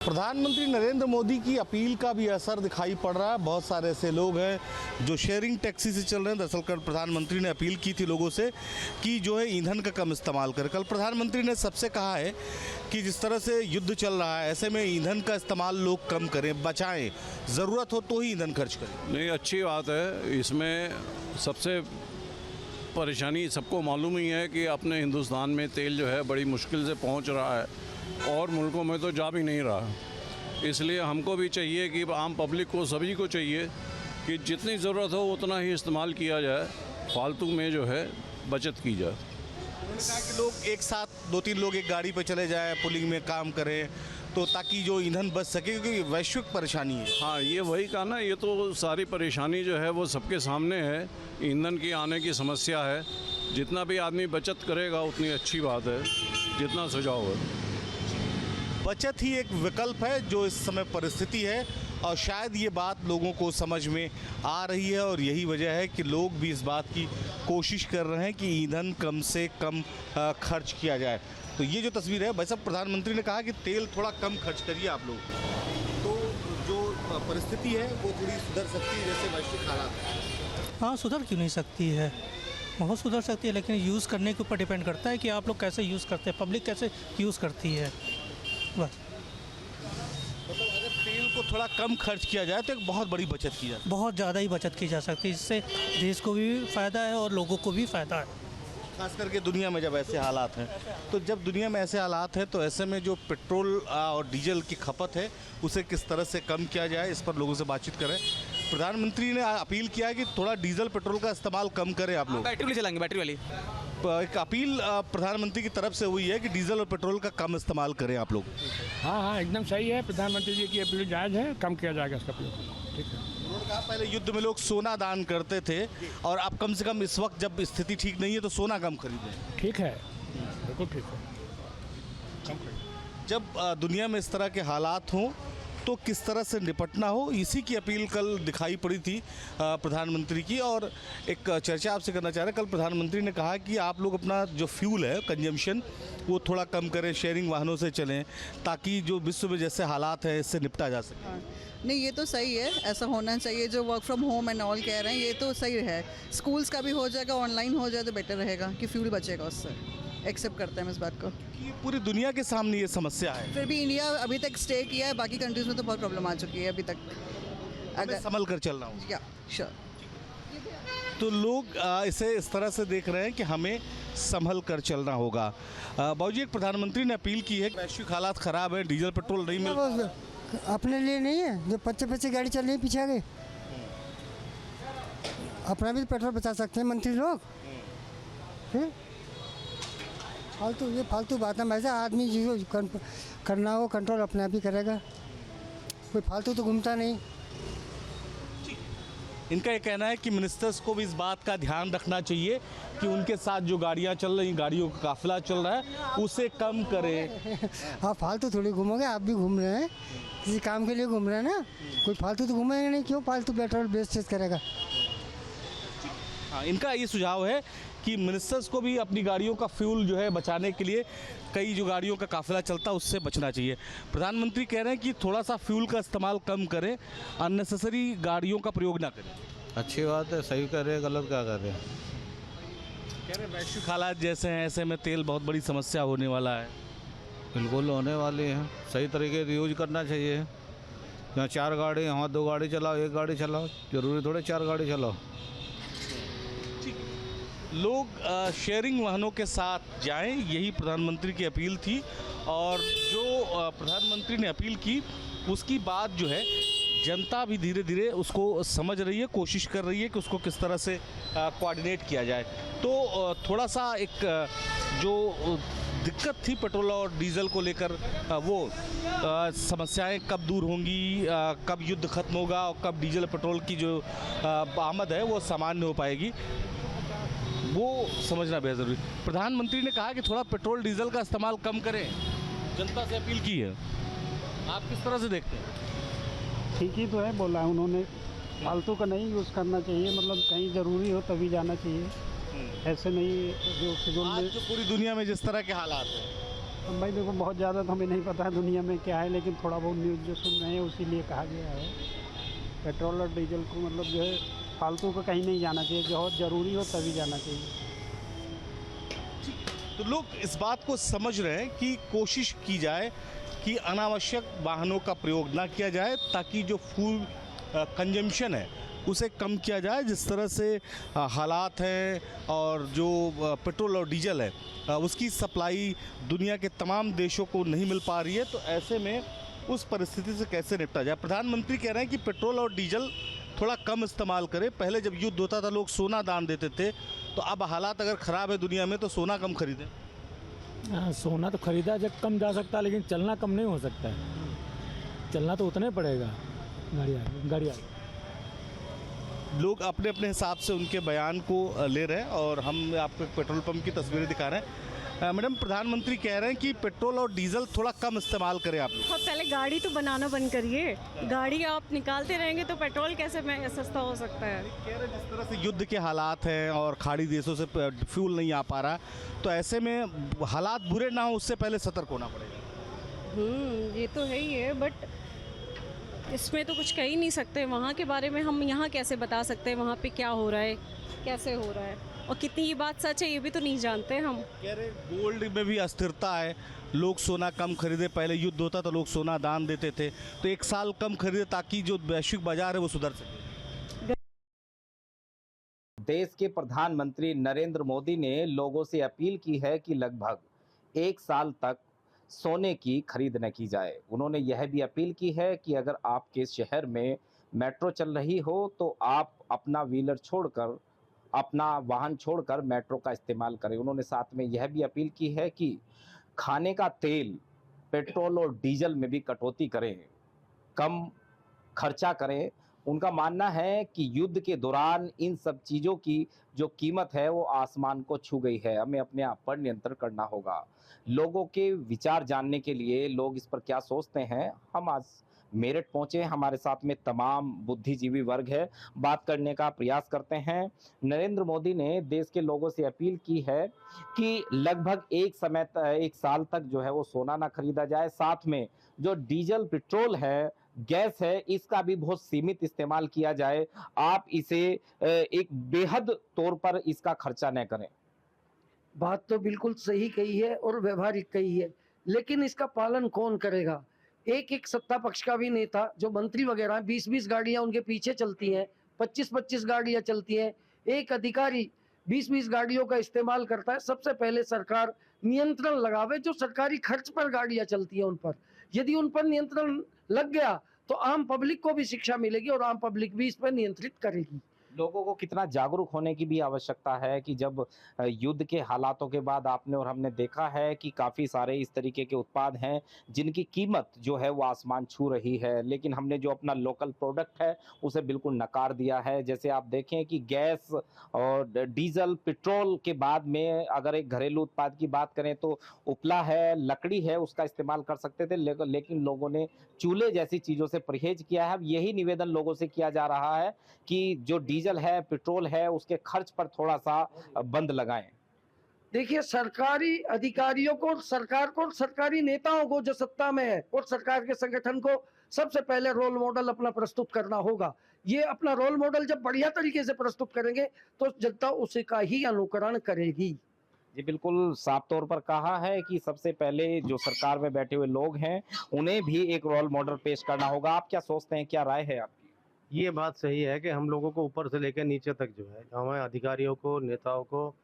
प्रधानमंत्री नरेंद्र मोदी की अपील का भी असर दिखाई पड़ रहा है। बहुत सारे ऐसे लोग हैं जो शेयरिंग टैक्सी से चल रहे हैं। दरअसल कल प्रधानमंत्री ने अपील की थी लोगों से कि जो है ईंधन का कम इस्तेमाल करें। कल प्रधानमंत्री ने सबसे कहा है कि जिस तरह से युद्ध चल रहा है ऐसे में ईंधन का इस्तेमाल लोग कम करें, बचाएं, ज़रूरत हो तो ही ईंधन खर्च करें। नहीं, अच्छी बात है। इसमें सबसे परेशानी सबको मालूम ही है कि अपने हिंदुस्तान में तेल जो है बड़ी मुश्किल से पहुंच रहा है और मुल्कों में तो जा भी नहीं रहा। इसलिए हमको भी चाहिए कि आम पब्लिक को, सभी को चाहिए कि जितनी ज़रूरत हो उतना ही इस्तेमाल किया जाए, फालतू में जो है बचत की जाए। उन्होंने कहा कि लोग एक साथ 2-3 लोग एक गाड़ी पर चले जाएं, पुलिंग में काम करें तो ताकि जो ईंधन बच सके, क्योंकि वैश्विक परेशानी है। हाँ, ये वही कहा ना, ये तो सारी परेशानी जो है वो सबके सामने है। ईंधन की आने की समस्या है। जितना भी आदमी बचत करेगा उतनी अच्छी बात है, जितना सुझाव है। बचत ही एक विकल्प है जो इस समय परिस्थिति है और शायद ये बात लोगों को समझ में आ रही है और यही वजह है कि लोग भी इस बात की कोशिश कर रहे हैं कि ईंधन कम से कम खर्च किया जाए। तो ये जो तस्वीर है, भाई साहब, प्रधानमंत्री ने कहा कि तेल थोड़ा कम खर्च करिए आप लोग, तो जो परिस्थिति है वो थोड़ी सुधर सकती है जैसे वैश्विक हालात है। हाँ, सुधर क्यों नहीं सकती है, बहुत सुधर सकती है, लेकिन यूज़ करने के ऊपर डिपेंड करता है कि आप लोग कैसे यूज़ करते हैं, पब्लिक कैसे यूज़ करती है, बस। मतलब अगर तेल को थोड़ा कम खर्च किया जाए तो एक बहुत बड़ी बचत की जाए, बहुत ज़्यादा ही बचत की जा सकती है। इससे देश को भी फ़ायदा है और लोगों को भी फ़ायदा है। खास करके दुनिया में जब ऐसे हालात हैं, तो जब दुनिया में ऐसे हालात हैं तो ऐसे में जो पेट्रोल और डीजल की खपत है उसे किस तरह से कम किया जाए, इस पर लोगों से बातचीत करें। प्रधानमंत्री ने अपील किया है कि थोड़ा डीजल पेट्रोल का इस्तेमाल कम करें आप लोग। बैटरी वाली चलाएंगे, बैटरी वाली। एक अपील प्रधानमंत्री की तरफ से हुई है कि डीजल और पेट्रोल का कम इस्तेमाल करें आप लोग। हाँ, एकदम सही है। प्रधानमंत्री जी की अपील जायज़ है, कम किया जाएगा इसका प्रयोग। ठीक है। उन्होंने कहा पहले युद्ध में लोग सोना दान करते थे और अब कम से कम इस वक्त जब स्थिति ठीक नहीं है तो सोना कम खरीदें। ठीक है, बिल्कुल ठीक है। जब दुनिया में इस तरह के हालात हों तो किस तरह से निपटना हो, इसी की अपील कल दिखाई पड़ी थी प्रधानमंत्री की। और एक चर्चा आपसे करना चाह रहे हैं। कल प्रधानमंत्री ने कहा कि आप लोग अपना जो फ्यूल है कंजम्पशन वो थोड़ा कम करें, शेयरिंग वाहनों से चलें ताकि जो विश्व में जैसे हालात हैं इससे निपटा जा सके। नहीं, ये तो सही है, ऐसा होना चाहिए। जो work from home and all कह रहे हैं ये तो सही है। स्कूल्स का भी हो जाएगा, ऑनलाइन हो जाए तो बेटर रहेगा कि फ्यूल बचेगा उससे। एक्सेप्ट करते हैं हम इस बात को कि पूरी दुनिया के सामने ये समस्या है। फिर भी इंडिया अभी तक स्टे किया है, बाकी कंट्रीज़ में तो बहुत प्रॉब्लम आ चुकी है अभी तक। अगर संभल कर चलना हो या श्योर, तो लोग इसे इस तरह से देख रहे हैं कि हमें संभल कर चलना होगा। बाबूजी, एक प्रधानमंत्री ने अपील की है कि वैश्विक हालात ख़राब है, डीजल पेट्रोल नहीं मिल रहा। अपने लिए नहीं है, जो पच्चे गाड़ी चल रही है पीछे आगे, अपना भी पेट्रोल बचा सकते हैं मंत्री लोग। फालतू बात है। वैसे आदमी जो करना हो कंट्रोल अपने आप ही करेगा, कोई फालतू तो घूमता नहीं। इनका ये कहना है कि मिनिस्टर्स को भी इस बात का ध्यान रखना चाहिए कि उनके साथ जो गाड़ियाँ चल रही, गाड़ियों का काफिला चल रहा है उसे कम करें। आप फालतू थोड़ी घूमोगे, आप भी घूम रहे हैं, किसी काम के लिए घूम रहे हैं ना, कोई फालतू तो घूमेंगे नहीं, क्यों फालतू पेट्रोल वेस्टेज करेगा। हाँ, इनका ये सुझाव है कि मिनिस्टर्स को भी अपनी गाड़ियों का फ्यूल जो है बचाने के लिए, कई जो गाड़ियों का काफिला चलता है उससे बचना चाहिए। प्रधानमंत्री कह रहे हैं कि थोड़ा सा फ्यूल का इस्तेमाल कम करें, अननेसेसरी गाड़ियों का प्रयोग ना करें। अच्छी बात है, सही कर रहे हैं, गलत क्या कर रहे हैं। कह रहे हैं वैश्विक हालात जैसे हैं ऐसे में तेल बहुत बड़ी समस्या होने वाला है। बिल्कुल होने वाली है, सही तरीके से यूज करना चाहिए। यहाँ 4 गाड़ी, वहाँ 2 गाड़ी चलाओ, 1 गाड़ी चलाओ, जरूरी थोड़े 4 गाड़ी चलाओ। लोग शेयरिंग वाहनों के साथ जाएं, यही प्रधानमंत्री की अपील थी। और जो प्रधानमंत्री ने अपील की उसकी बात जो है जनता भी धीरे धीरे उसको समझ रही है, कोशिश कर रही है कि उसको किस तरह से कोऑर्डिनेट किया जाए। तो थोड़ा सा एक जो दिक्कत थी पेट्रोल और डीजल को लेकर, वो समस्याएं कब दूर होंगी, कब युद्ध खत्म होगा और कब डीजल पेट्रोल की जो आमद है वो सामान्य हो पाएगी, वो समझना बेहद ज़रूरी। प्रधानमंत्री ने कहा कि थोड़ा पेट्रोल डीजल का इस्तेमाल कम करें, जनता से अपील की है। आप किस तरह से देखते हैं? ठीक ही तो है, बोला है उन्होंने, फालतू का नहीं यूज़ करना चाहिए। मतलब कहीं ज़रूरी हो तभी जाना चाहिए, ऐसे नहीं जो आज जो पूरी दुनिया में जिस तरह के हालात हैं अब भाई देखो बहुत ज़्यादा तो हमें नहीं पता है दुनिया में क्या है, लेकिन थोड़ा बहुत न्यूज़ जो सुन रहे हैं उसी लिए कहा गया है पेट्रोल और डीजल को मतलब जो है फालतू को कहीं नहीं जाना चाहिए, बहुत ज़रूरी हो तभी जाना चाहिए। तो लोग इस बात को समझ रहे हैं कि कोशिश की जाए कि अनावश्यक वाहनों का प्रयोग ना किया जाए, ताकि जो फ्यूल कंजम्पशन है उसे कम किया जाए। जिस तरह से हालात हैं और जो पेट्रोल और डीजल है उसकी सप्लाई दुनिया के तमाम देशों को नहीं मिल पा रही है, तो ऐसे में उस परिस्थिति से कैसे निपटा जाए। प्रधानमंत्री कह रहे हैं कि पेट्रोल और डीजल थोड़ा कम इस्तेमाल करें। पहले जब युद्ध होता था लोग सोना दान देते थे, तो अब हालात अगर ख़राब है दुनिया में तो सोना कम खरीदें। हाँ, सोना तो खरीदा जब कम जा सकता है, लेकिन चलना कम नहीं हो सकता है। चलना तो उतना ही पड़ेगा। गाड़ी लोग अपने अपने हिसाब से उनके बयान को ले रहे हैं और हम आपको एक पेट्रोल पंप की तस्वीरें दिखा रहे हैं। मैडम, प्रधानमंत्री कह रहे हैं कि पेट्रोल और डीजल थोड़ा कम इस्तेमाल करें आप लोग। हाँ, पहले गाड़ी तो बनाना बंद करिए। गाड़ी आप निकालते रहेंगे तो पेट्रोल कैसे सस्ता हो सकता है। कह रहे हैं जिस तरह से युद्ध के हालात हैं और खाड़ी देशों से फ्यूल नहीं आ पा रहा, तो ऐसे में हालात बुरे ना हो उससे पहले सतर्क होना पड़ेगा। ये तो है ही है, बट इसमें तो कुछ कह ही नहीं सकते। वहाँ के बारे में हम यहाँ कैसे बता सकते हैं वहाँ पे क्या हो रहा है, कैसे हो रहा है, और कितनी ये बात सच है ये भी तो नहीं जानते हम। कह रहे गोल्ड में भी अस्थिरता है, लोग सोना कम खरीदे। पहले युद्ध होता तो लोग सोना दान देते थे, तो एक साल कम खरीदे ताकि जो वैश्विक बाजार है वो सुधर सके। देश के प्रधानमंत्री नरेंद्र मोदी ने लोगों से अपील की है कि लगभग 1 साल तक सोने की खरीद न की जाए। उन्होंने यह भी अपील की है कि अगर आपके शहर में मेट्रो चल रही हो तो आप अपना व्हीलर छोड़कर, अपना वाहन छोड़कर मेट्रो का इस्तेमाल करें। उन्होंने साथ में यह भी अपील की है कि खाने का तेल, पेट्रोल और डीजल में भी कटौती करें, कम खर्चा करें। उनका मानना है कि युद्ध के दौरान इन सब चीज़ों की जो कीमत है वो आसमान को छू गई है। हमें अपने आप पर नियंत्रण करना होगा। लोगों के विचार जानने के लिए, लोग इस पर क्या सोचते हैं, हम आज मेरठ पहुंचे। हमारे साथ में तमाम बुद्धिजीवी वर्ग है, बात करने का प्रयास करते हैं। नरेंद्र मोदी ने देश के लोगों से अपील की है कि लगभग 1 साल तक जो है वो सोना ना खरीदा जाए। साथ में जो डीजल, पेट्रोल है, गैस है, इसका भी बहुत सीमित इस्तेमाल किया जाए। आप इसे एक बेहद तौर पर इसका खर्चा न करें। बात तो बिल्कुल सही कही है और व्यवहारिक कही है, लेकिन इसका पालन कौन करेगा। एक सत्ता पक्ष का भी नेता, जो मंत्री वगैरह 20-20 गाड़ियां उनके पीछे चलती हैं, 25-25 गाड़ियां चलती हैं, एक अधिकारी 20-20 गाड़ियों का इस्तेमाल करता है। सबसे पहले सरकार नियंत्रण लगावे जो सरकारी खर्च पर गाड़ियां चलती हैं उन पर। यदि उन पर नियंत्रण लग गया तो आम पब्लिक को भी शिक्षा मिलेगी और आम पब्लिक भी इस पर नियंत्रित करेगी। लोगों को कितना जागरूक होने की भी आवश्यकता है कि जब युद्ध के हालातों के बाद आपने और हमने देखा है कि काफ़ी सारे इस तरीके के उत्पाद हैं जिनकी कीमत जो है वो आसमान छू रही है, लेकिन हमने जो अपना लोकल प्रोडक्ट है उसे बिल्कुल नकार दिया है। जैसे आप देखें कि गैस और डीजल, पेट्रोल के बाद में अगर एक घरेलू उत्पाद की बात करें तो उपला है, लकड़ी है, उसका इस्तेमाल कर सकते थे, लेकिन लोगों ने चूल्हे जैसी चीज़ों से परहेज किया है। अब यही निवेदन लोगों से किया जा रहा है कि जो डीजल है, पेट्रोल है, उसके खर्च पर थोड़ा सा बंद लगाएं। देखिए, सरकारी अधिकारियों को, सरकार को, सरकारी नेताओं को जो सत्ता में है और सरकार के संगठन को सबसे पहले रोल मॉडल अपना प्रस्तुत करना होगा। ये अपना रोल मॉडल जब बढ़िया तरीके से प्रस्तुत करेंगे तो जनता उसी का ही अनुकरण करेगी। जी बिल्कुल, साफ तौर पर कहा है कि सबसे पहले जो सरकार में बैठे हुए लोग हैं उन्हें भी एक रोल मॉडल पेश करना होगा। आप क्या सोचते हैं, क्या राय है आपकी? ये बात सही है कि हम लोगों को ऊपर से लेकर नीचे तक जो है, हमें अधिकारियों को, नेताओं को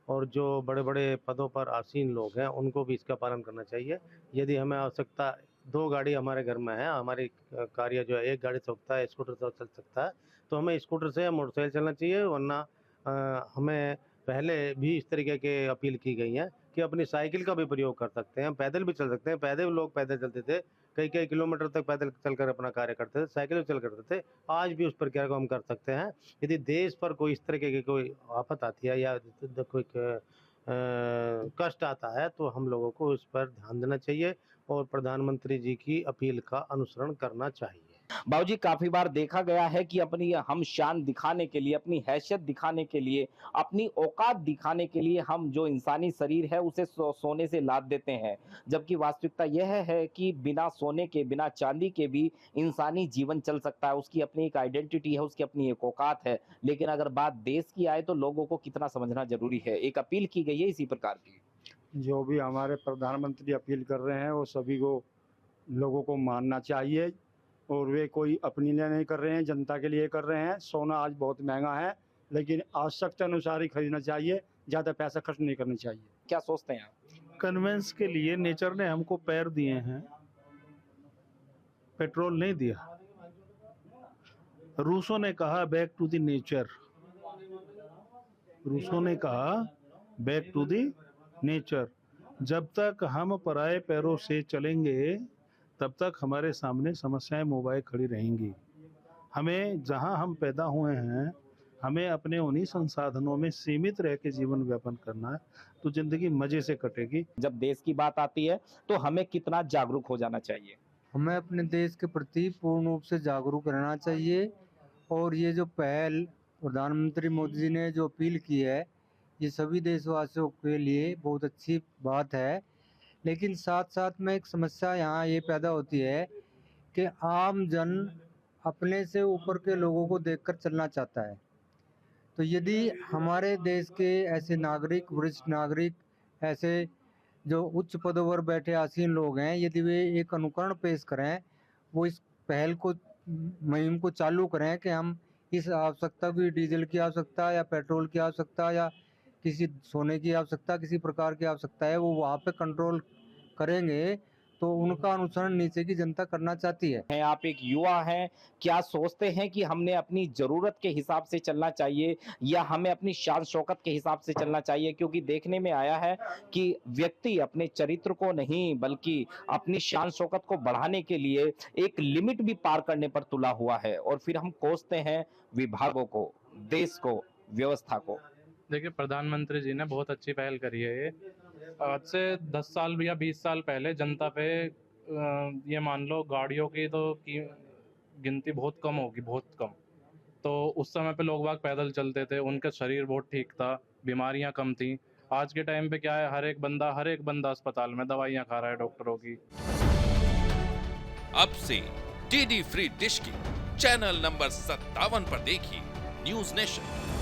और जो बड़े बड़े पदों पर आसीन लोग हैं उनको भी इसका पालन करना चाहिए। यदि हमें आवश्यकता 2 गाड़ी हमारे घर में है, हमारी कार्य जो है 1 गाड़ी से होता है, स्कूटर से चल सकता है, तो हमें स्कूटर से या मोटरसाइकिल चलना चाहिए। वरना हमें पहले भी इस तरीके के अपील की गई है कि अपनी साइकिल का भी प्रयोग कर सकते हैं, पैदल भी चल सकते हैं। पहले लोग पैदल चलते थे, कई किलोमीटर तक पैदल चलकर अपना कार्य करते थे, साइकिल चल करते थे। आज भी उस प्रक्रिया को हम कर सकते हैं। यदि देश पर कोई इस तरीके की कोई आफत आती है या कोई कष्ट आता है तो हम लोगों को इस पर ध्यान देना चाहिए और प्रधानमंत्री जी की अपील का अनुसरण करना चाहिए। बाबूजी, काफी बार देखा गया है कि अपनी हम शान दिखाने के लिए, अपनी हैसियत दिखाने के लिए, अपनी औकात दिखाने के लिए हम जो इंसानी शरीर है उसे सोने से लाद देते हैं, जबकि वास्तविकता यह है कि बिना सोने के, बिना चांदी के भी इंसानी जीवन चल सकता है। उसकी अपनी एक आइडेंटिटी है, उसकी अपनी एक औकात है। लेकिन अगर बात देश की आए तो लोगों को कितना समझना जरूरी है। एक अपील की गई है इसी प्रकार की। जो भी हमारे प्रधानमंत्री अपील कर रहे हैं वो सभी को, लोगों को मानना चाहिए, और वे कोई अपने लिए नहीं कर रहे हैं, जनता के लिए कर रहे हैं। सोना आज बहुत महंगा है, लेकिन आवश्यकता अनुसार ही खरीदना चाहिए, ज़्यादा पैसा खर्च नहीं करना चाहिए। क्या सोचते हैं आप? कन्वेंस के लिए नेचर ने हमको पैर दिए हैं, पेट्रोल नहीं दिया। रूसों ने कहा बैक टू द नेचर, रूसों ने कहा बैक टू द नेचर। जब तक हम पराये पैरों से चलेंगे तब तक हमारे सामने समस्याएं मोबाइल खड़ी रहेंगी। हमें जहां हम पैदा हुए हैं, हमें अपने उन्हीं संसाधनों में सीमित रह के जीवन व्यापन करना है, तो जिंदगी मजे से कटेगी। जब देश की बात आती है तो हमें कितना जागरूक हो जाना चाहिए? हमें अपने देश के प्रति पूर्ण रूप से जागरूक रहना चाहिए। और ये जो पहल प्रधानमंत्री मोदी जी ने जो अपील की है, ये सभी देशवासियों के लिए बहुत अच्छी बात है। लेकिन साथ साथ में एक समस्या यहाँ ये पैदा होती है कि आम जन अपने से ऊपर के लोगों को देखकर चलना चाहता है। तो यदि हमारे देश के ऐसे नागरिक, वरिष्ठ नागरिक, ऐसे जो उच्च पदों पर बैठे आसीन लोग हैं, यदि वे एक अनुकरण पेश करें, वो इस पहल को, मुहिम को चालू करें कि हम इस आवश्यकता की, डीजल की आवश्यकता या पेट्रोल की आवश्यकता या किसी सोने की आवश्यकता, किसी प्रकार की आवश्यकता है, वो वहाँ पे कंट्रोल करेंगे तो उनका अनुसरण नीचे की जनता करना चाहती है। आप एक युवा हैं, क्या सोचते हैं कि हमने अपनी जरूरत के हिसाब से चलना चाहिए या हमें अपनी शान शौकत के हिसाब से चलना चाहिए? क्योंकि देखने में आया है कि व्यक्ति अपने चरित्र को नहीं बल्कि अपनी शान शौकत को बढ़ाने के लिए एक लिमिट भी पार करने पर तुला हुआ है, और फिर हम कोसते हैं विभागों को, देश को, व्यवस्था को। देखिए, प्रधानमंत्री जी ने बहुत अच्छी पहल करी है। आज से 10 साल या 20 साल पहले जनता पे ये मान लो गाड़ियों की तो गिनती बहुत कम होगी, बहुत कम। तो उस समय पे लोग बाग पैदल चलते थे, उनका शरीर बहुत ठीक था, बीमारियां कम थी। आज के टाइम पे क्या है, हर एक बंदा अस्पताल में दवाइयां खा रहा है डॉक्टरों की। अब से डीडी फ्री डिश की चैनल नंबर 57 पर देखिए न्यूज नेशन।